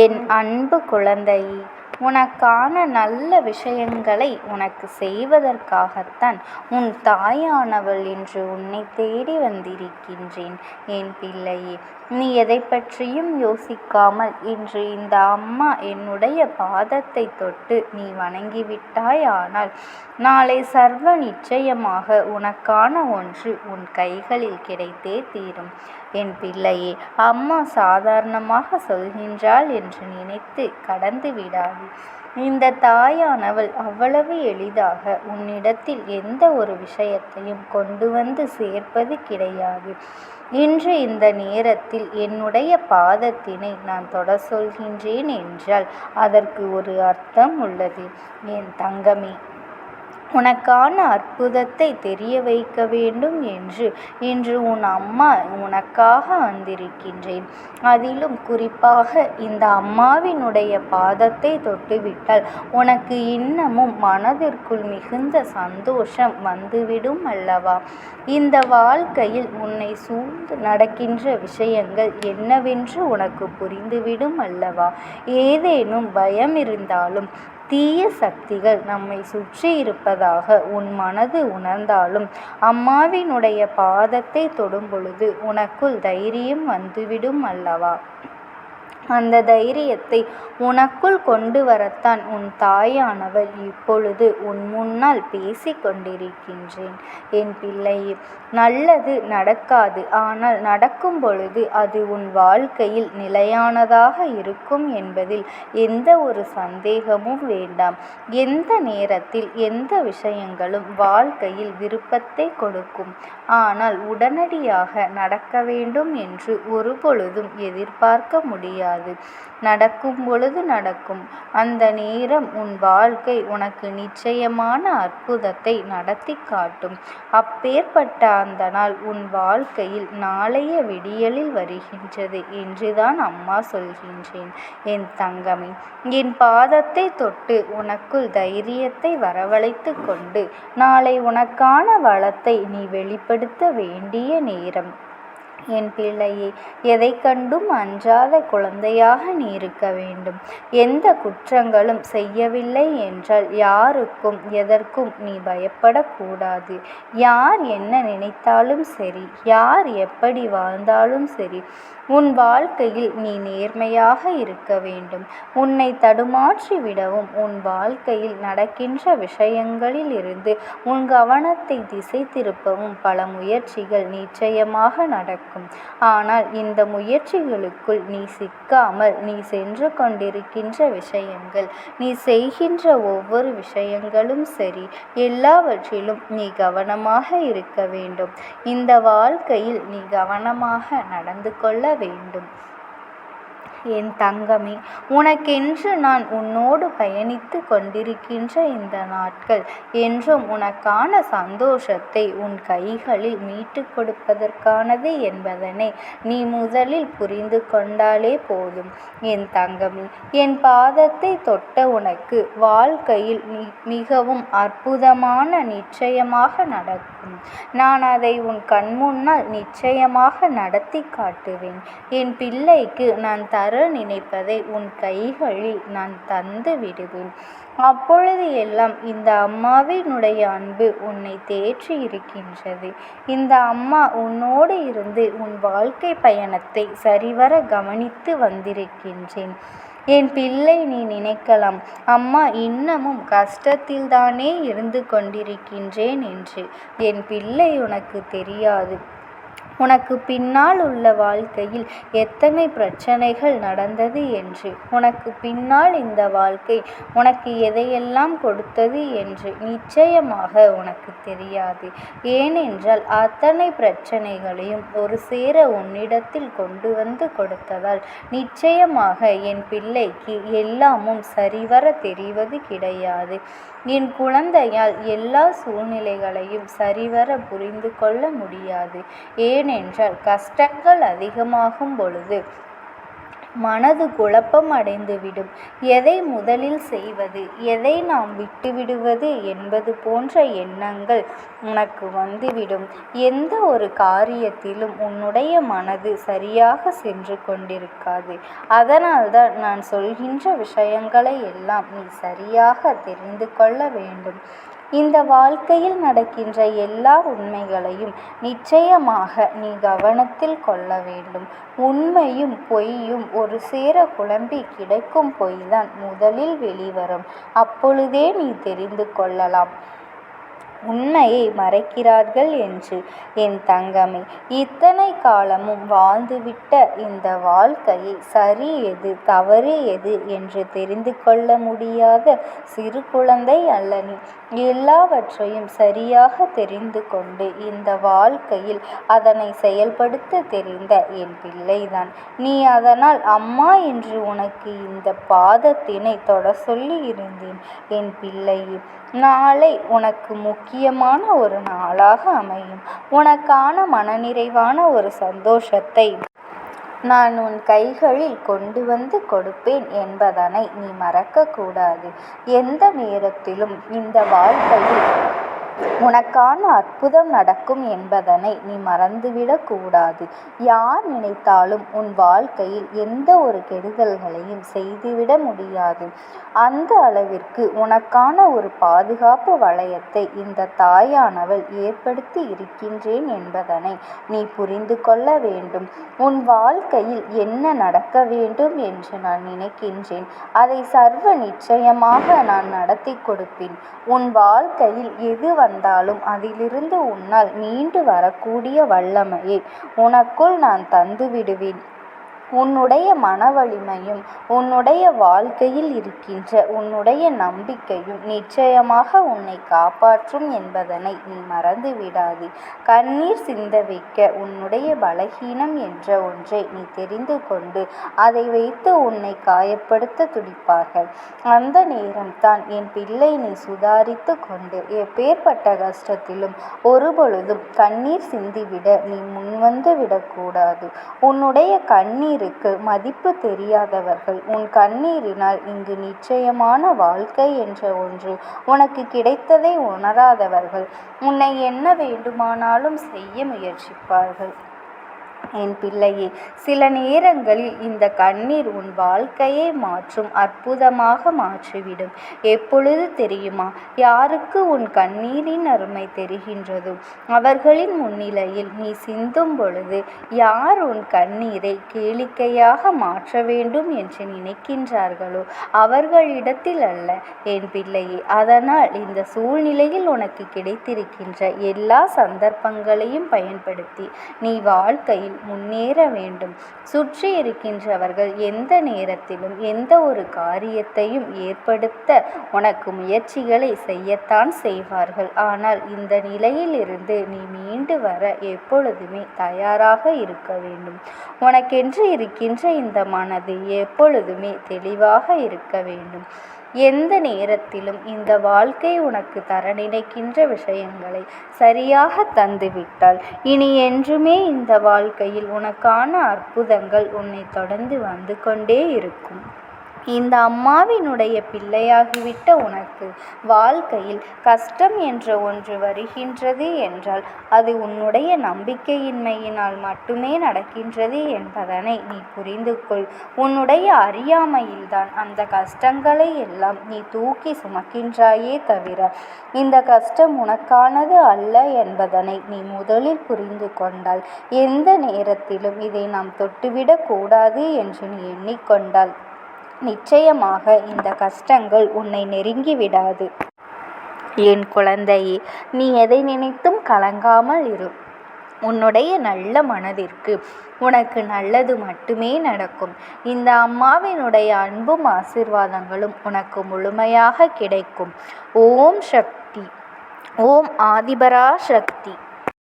என் அன்பு குழந்தையே, உனக்கான நல்ல விஷயங்களை உனக்கு செய்வதற்காகத்தான் உன் தாயானவள் இன்று உன்னை தேடி வந்திருக்கின்றேன். என் பிள்ளையே, நீ எதை பற்றியும் யோசிக்காமல் இன்று இந்த அம்மா என்னுடைய பாதத்தை தொட்டு நீ வணங்கிவிட்டாயானால் நாளை சர்வ நிச்சயமாக உனக்கான ஒன்று உன் கைகளில் கிடைத்தே தீரும். என் பிள்ளையே, அம்மா சாதாரணமாக சொல்கின்றாள் என்று நினைத்து கடந்து விடாது. இந்த தாயானவள் அவ்வளவு எளிதாக உன்னிடத்தில் எந்த ஒரு விஷயத்தையும் கொண்டு வந்து சேர்ப்பது கிடையாது. இன்று இந்த நேரத்தில் என்னுடைய பாதத்தினை நான் தொட சொல்கின்றேன் என்றால் அதற்கு ஒரு அர்த்தம் உள்ளது. என் தங்கமே, உனக்கான அற்புதத்தை தெரிய வைக்க வேண்டும் என்று இன்று உன் அம்மா உனக்காக வந்திருக்கின்றேன். அதிலும் குறிப்பாக இந்த அம்மாவினுடைய பாதத்தை தொட்டுவிட்டால் உனக்கு இன்னமும் மனதிற்குள் மிகுந்த சந்தோஷம் வந்துவிடும் அல்லவா? இந்த வாழ்க்கையில் உன்னை சூழ்ந்து நடக்கின்ற விஷயங்கள் என்னவென்று உனக்கு புரிந்துவிடும் அல்லவா? ஏதேனும் பயம் இருந்தாலும் தீய சக்திகள் நம்மை சுற்றி இருப்பதாக உன் மனது உணர்ந்தாலும் அம்மாவினுடைய பாதத்தை தொடும் பொழுது உனக்குள் தைரியம் வந்துவிடும் அல்லவா? அந்த தைரியத்தை உனக்குள் கொண்டு வரத்தான் உன் தாயானவள் இப்பொழுது உன் முன்னால் பேசி கொண்டிருக்கின்றேன். என் பிள்ளையே, நல்லது நடக்காது, ஆனால் நடக்கும் பொழுது அது உன் வாழ்க்கையில் நிலையானதாக இருக்கும் என்பதில் எந்த ஒரு சந்தேகமும் வேண்டாம். எந்த நேரத்தில் எந்த விஷயங்களும் வாழ்க்கையில் விருப்பத்தை கொடுக்கும், ஆனால் உடனடியாக நடக்க வேண்டும் என்று ஒரு பொழுதும் எதிர்பார்க்க முடியாது. நடக்கும் பொழுது நடக்கும். அந்த நேரம் உன் வாழ்க்கை உனக்கு நிச்சயமான அற்புதத்தை நடத்தி காட்டும். அப்பேற்பட்ட அந்த நாள் உன் வாழ்க்கையில் நாளைய விடியலில் வருகின்றது என்றுதான் அம்மா சொல்கின்றேன். என் தங்கமே, என் பாதத்தை தொட்டு உனக்குள் தைரியத்தை வரவழைத்து கொண்டு நாளை உனக்கான வளத்தை நீ வெளிப்படுத்த வேண்டிய நேரம். என் பிள்ளையே, எதை கண்டும் அஞ்சாத குழந்தையாக நீ இருக்க வேண்டும். எந்த குற்றங்களும் செய்யவில்லை என்றால் யாருக்கும் எதற்கும் நீ பயப்படக்கூடாது. யார் என்ன நினைத்தாலும் சரி, யார் எப்படி வாழ்ந்தாலும் சரி, உன் வாழ்க்கையில் நீ நேர்மையாக இருக்க வேண்டும். உன்னை தடுமாற்றி விடவும் உன் வாழ்க்கையில் நடக்கின்ற விஷயங்களில் இருந்து உன் கவனத்தை திசை திருப்பவும் பல முயற்சிகள் நிச்சயமாக நடக்கும். ஆனால் இந்த முயற்சிகளுக்குள் நீ சிக்காமல் நீ சென்று கொண்டிருக்கின்ற விஷயங்கள், நீ செய்கின்ற ஒவ்வொரு விஷயங்களும் சரி, எல்லாவற்றிலும் நீ கவனமாக இருக்க வேண்டும். இந்த வாழ்க்கையில் நீ கவனமாக நடந்து கொள்ள வேண்டும். என் தங்கமே, உனக்கென்று நான் உன்னோடு பயணித்து கொண்டிருக்கின்ற இந்த நாட்கள் என்றும் உனக்கான சந்தோஷத்தை உன் கைகளில் மீட்டு கொடுப்பதற்கானது என்பதனை நீ முதலில் புரிந்து கொண்டாலே போதும். என் தங்கமே, என் பாதத்தை தொட்ட உனக்கு வாழ்க்கையில் மிகவும் அற்புதமான நிச்சயமாக நடக்கும். நான் அதை உன் கண்முன்னால் நிச்சயமாக நடத்தி காட்டுவேன். என் பிள்ளைக்கு நான் தர நினைப்பதை உன் கைகளில் நான் தந்து விடுவேன். அப்பொழுது எல்லாம் இந்த அம்மாவினுடைய அன்பு உன்னை தேற்றி இருக்கின்றது. இந்த அம்மா உன்னோடு இருந்து உன் வாழ்க்கை பயணத்தை சரிவர கவனித்து வந்திருக்கின்றேன். என் பிள்ளை, நீ நினைக்கலாம், அம்மா இன்னமும் கஷ்டத்தில்தானே இருந்து கொண்டிருக்கின்றேன் என்று. என் பிள்ளை, உனக்கு தெரியாது, உனக்கு பின்னால் உள்ள வாழ்க்கையில் எத்தனை பிரச்சனைகள் நடந்தது என்று. உனக்கு பின்னால் இந்த வாழ்க்கை உனக்கு எதையெல்லாம் கொடுத்தது என்று நிச்சயமாக உனக்கு தெரியாது. ஏனென்றால் அத்தனை பிரச்சனைகளையும் ஒரு சேர உன்னிடத்தில் கொண்டு வந்து கொடுத்ததால் நிச்சயமாக என் பிள்ளைக்கு எல்லாமும் சரிவர தெரிவது கிடையாது. என் குழந்தையால் எல்லா சூழ்நிலைகளையும் சரிவர புரிந்து கொள்ள முடியாது. ஏனென்றால் கஷ்டங்கள் அதிகமாகும் பொழுது மனது குழப்பம் அடைந்துவிடும். எதை முதலில் செய்வது, எதை நாம் விட்டுவிடுவது என்பது போன்ற எண்ணங்கள் உனக்கு வந்துவிடும். எந்த ஒரு காரியத்திலும் உன்னுடைய மனது சரியாக சென்று கொண்டிருக்காது. அதனால்தான் நான் சொல்கின்ற விஷயங்களை எல்லாம் நீ சரியாக தெரிந்து கொள்ள வேண்டும். இந்த வாழ்க்கையில் நடக்கின்ற எல்லா உண்மைகளையும் நிச்சயமாக நீ கவனத்தில் கொள்ள வேண்டும். உண்மையும் பொய்யும் ஒரு சேர குழம்பி கிடைக்கும் பொய்தான் முதலில் வெளிவரும். அப்பொழுதே நீ தெரிந்து கொள்ளலாம் உண்மையை மறைக்கிறார்கள் என்று. என் தங்கமே, இத்தனை காலமும் வாழ்ந்துவிட்ட இந்த வாழ்க்கையை சரி எது தவறு எது என்று தெரிந்து கொள்ள முடியாத சிறு குழந்தை அல்ல நீ. எல்லாவற்றையும் சரியாக தெரிந்து கொண்டு இந்த வாழ்க்கையில் அதனை செயல்படுத்த தெரிந்த என் பிள்ளைதான் நீ. அதனால் அம்மா என்று உனக்கு இந்த பாதத்தினை தொட சொல்லி இருந்தேன் என் பிள்ளையே. நாளை உனக்கு முக்கியமான ஒரு நாளாக அமையும். உனக்கான மனநிறைவான ஒரு சந்தோஷத்தை நான் உன் கைகளில் கொண்டு வந்து கொடுப்பேன் என்பதனை நீ மறக்கக்கூடாது. எந்த நேரத்திலும் இந்த வாழ்க்கையில் உனக்கான அற்புதம் நடக்கும் என்பதனை நீ மறந்துவிடக்கூடாது. யார் நினைத்தாலும் உன் வாழ்க்கையில் எந்த ஒரு கெடுதல்களையும் செய்துவிட முடியாது. அந்த அளவிற்கு உனக்கான ஒரு பாதுகாப்பு வளையத்தை இந்த தாயானவள் ஏற்படுத்தி இருக்கின்றேன் என்பதனை நீ புரிந்து கொள்ள வேண்டும். உன் வாழ்க்கையில் என்ன நடக்க வேண்டும் என்று நான் நினைக்கின்றேன் அதை சர்வ நிச்சயமாக நான் நடத்தி கொடுப்பேன். உன் வாழ்க்கையில் எது வந்தாலும் அதிலிருந்து உன்னால் மீண்டு வரக்கூடிய வல்லமையை உனக்குள் நான் தந்து விடுவேன். உன்னுடைய மன வலிமையும் உன்னுடைய வாழ்க்கையில் இருக்கின்ற உன்னுடைய நம்பிக்கையும் நிச்சயமாக உன்னை காப்பாற்றும் என்பதனை நீ மறந்து விடாது. கண்ணீர் சிந்த வைக்க உன்னுடைய பலகீனம் என்ற ஒன்றை நீ தெரிந்து கொண்டு அதை வைத்து உன்னை காயப்படுத்த துடிப்பார்கள். அந்த நேரம்தான் என் பிள்ளை நீ சுதாரித்து கொண்டு எப்பேற்பட்ட கஷ்டத்திலும் ஒருபொழுதும் கண்ணீர் சிந்திவிட நீ முன்வந்து விடக்கூடாது. உன்னுடைய கண்ணீர் மதிப்பு தெரியாதவர்கள். உன் கண்ணீரினால் இங்கு நிச்சயமான வாழ்க்கை என்ற ஒன்று உனக்கு கிடைத்ததை உணராதவர்கள் உன்னை என்ன வேண்டுமானாலும் செய்ய முயற்சிப்பார்கள். என் பிள்ளையே, சில நேரங்களில் இந்த கண்ணீர் உன் வாழ்க்கையை மாற்றும் அற்புதமாக மாற்றிவிடும். எப்பொழுது தெரியுமா? யாருக்கு உன் கண்ணீரின் அருமை தெரிகின்றதோ அவர்களின் முன்னிலையில் நீ சிந்தும் பொழுது யார் உன் கண்ணீரை கேளிக்கையாக மாற்ற வேண்டும் என்று நினைக்கின்றார்களோ அவர்களிடத்தில் அல்ல என் பிள்ளையே. அதனால் இந்த சூழ்நிலையில் உனக்கு கிடைத்திருக்கின்ற எல்லா சந்தர்ப்பங்களையும் பயன்படுத்தி நீ வாழ்க்கையில் முன்னேற வேண்டும். சுற்றி இருக்கின்றவர்கள் எந்த நேரத்திலும் எந்த ஒரு காரியத்தையும் ஏற்படுத்த உனக்கு முயற்சிகளை செய்யத்தான் செய்வார்கள். ஆனால் இந்த நிலையில் இருந்து நீ மீண்டு வர எப்பொழுதுமே தயாராக இருக்க வேண்டும். உனக்கென்று இருக்கின்ற இந்த மனது எப்பொழுதுமே தெளிவாக இருக்க வேண்டும். எந்த நேரத்திலும் இந்த வாழ்க்கை உனக்கு தர நினைக்கின்ற விஷயங்களை சரியாக தந்துவிட்டால் இனி என்றுமே இந்த வாழ்க்கையில் உனக்கான அற்புதங்கள் உன்னை தொடர்ந்து வந்து கொண்டே இருக்கும். இந்த அம்மாவினுடைய பிள்ளையாகிவிட்ட உனக்கு வாழ்க்கையில் கஷ்டம் என்ற ஒன்று வருகின்றது என்றால் அது உன்னுடைய நம்பிக்கையின்மையினால் மட்டுமே நடக்கின்றது என்பதனை நீ புரிந்து கொள். உன்னுடைய அறியாமையில்தான் அந்த கஷ்டங்களை எல்லாம் நீ தூக்கி சுமக்கின்றாயே தவிர இந்த கஷ்டம் உனக்கானது அல்ல என்பதனை நீ முதலில் புரிந்து கொண்டால், எந்த நேரத்திலும் இதை நாம் தொட்டுவிடக்கூடாது என்று நீ எண்ணிக்கொண்டால் நிச்சயமாக இந்த கஷ்டங்கள் உன்னை நெருங்கி விடாது. என் குழந்தையே, நீ எதை நினைத்தும் கலங்காமல் இரு. உன்னுடைய நல்ல மனதிற்கு உனக்கு நல்லது மட்டுமே நடக்கும். இந்த அம்மாவினுடைய அன்பும் ஆசீர்வாதங்களும் உனக்கு முழுமையாக கிடைக்கும். ஓம் சக்தி. ஓம் ஆதிபரா சக்தி.